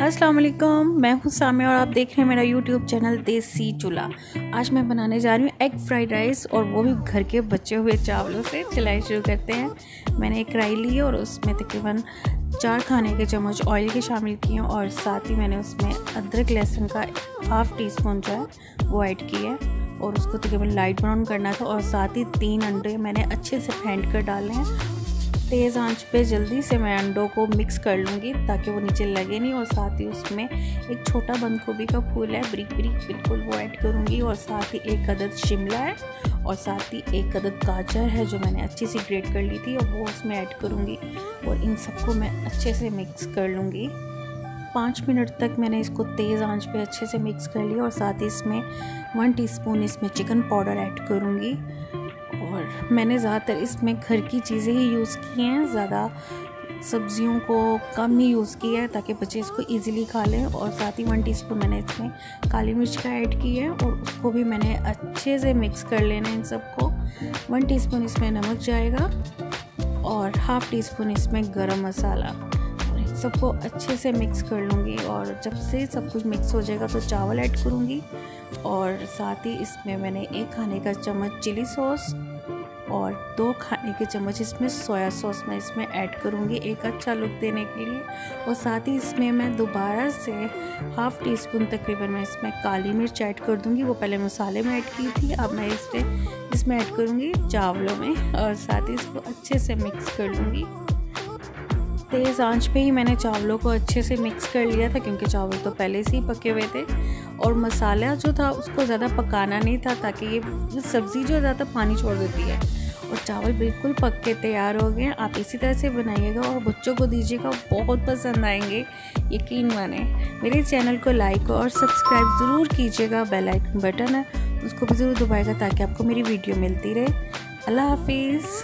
अस्सलाम वालेकुम, मैं हूँ सामिया और आप देख रहे हैं मेरा यूट्यूब चैनल देसी चूल्हा। आज मैं बनाने जा रही हूँ एग फ्राइड राइस और वो भी घर के बचे हुए चावलों से। चलाइए शुरू करते हैं। मैंने एक कढ़ाई ली है और उसमें तकरीबन 4 खाने के चम्मच ऑयल के शामिल किए हैं और साथ ही मैंने उसमें अदरक लहसुन का हाफ़ टी स्पून जो है वो ऐड किया है और उसको तकरीबन लाइट ब्राउन करना था। और साथ ही 3 अंडे मैंने अच्छे से फेंट कर डाले हैं। तेज़ आंच पे जल्दी से मैं अंडों को मिक्स कर लूँगी ताकि वो नीचे लगे नहीं। और साथ ही उसमें एक छोटा बंद गोभी का फूल है ब्रिक ब्रिक बिल्कुल वो ऐड करूँगी। और साथ ही 1 अदद शिमला है और साथ ही 1 अदद गाजर है जो मैंने अच्छी सी ग्रेट कर ली थी और वो उसमें ऐड करूँगी। और इन सबको मैं अच्छे से मिक्स कर लूँगी। 5 मिनट तक मैंने इसको तेज़ आंच पे अच्छे से मिक्स कर लिया। और साथ ही इसमें 1 टीस्पून इसमें चिकन पाउडर ऐड करूँगी। और मैंने ज़्यादातर इसमें घर की चीज़ें ही यूज़ की हैं, ज़्यादा सब्जियों को कम ही यूज़ किया है ताकि बच्चे इसको इजीली खा लें। और साथ ही 1 टीस्पून मैंने इसमें काली मिर्च का ऐड की है और उसको भी मैंने अच्छे से मिक्स कर लेना है इन सबको। 1 टीस्पून इसमें नमक जाएगा और हाफ़ टी स्पून इसमें गरम मसाला। और इन सबको अच्छे से मिक्स कर लूँगी। और जब से सब कुछ मिक्स हो जाएगा तो चावल ऐड करूँगी। और साथ ही इसमें मैंने 1 खाने का चम्मच चिली सॉस और 2 खाने के चम्मच इसमें सोया सॉस मैं इसमें ऐड करूँगी एक अच्छा लुक देने के लिए। और साथ ही इसमें मैं दोबारा से हाफ़ टी स्पून तकरीबन मैं इसमें काली मिर्च ऐड कर दूँगी। वो पहले मसाले में ऐड की थी, अब मैं इसमें ऐड करूँगी चावलों में। और साथ ही इसको अच्छे से मिक्स कर लूँगी। तेज़ आंच पे ही मैंने चावलों को अच्छे से मिक्स कर लिया था क्योंकि चावल तो पहले से ही पके हुए थे। और मसाला जो था उसको ज़्यादा पकाना नहीं था ताकि ये सब्ज़ी जो ज़्यादा पानी छोड़ देती है। और चावल बिल्कुल पक के तैयार हो गए। आप इसी तरह से बनाइएगा और बच्चों को दीजिएगा, बहुत पसंद आएंगे, यकीन माने। मेरे चैनल को लाइक और सब्सक्राइब ज़रूर कीजिएगा। बेल आइकन बटन है उसको भी ज़रूर दबाइएगा ताकि आपको मेरी वीडियो मिलती रहे। अल्लाह हाफिज़।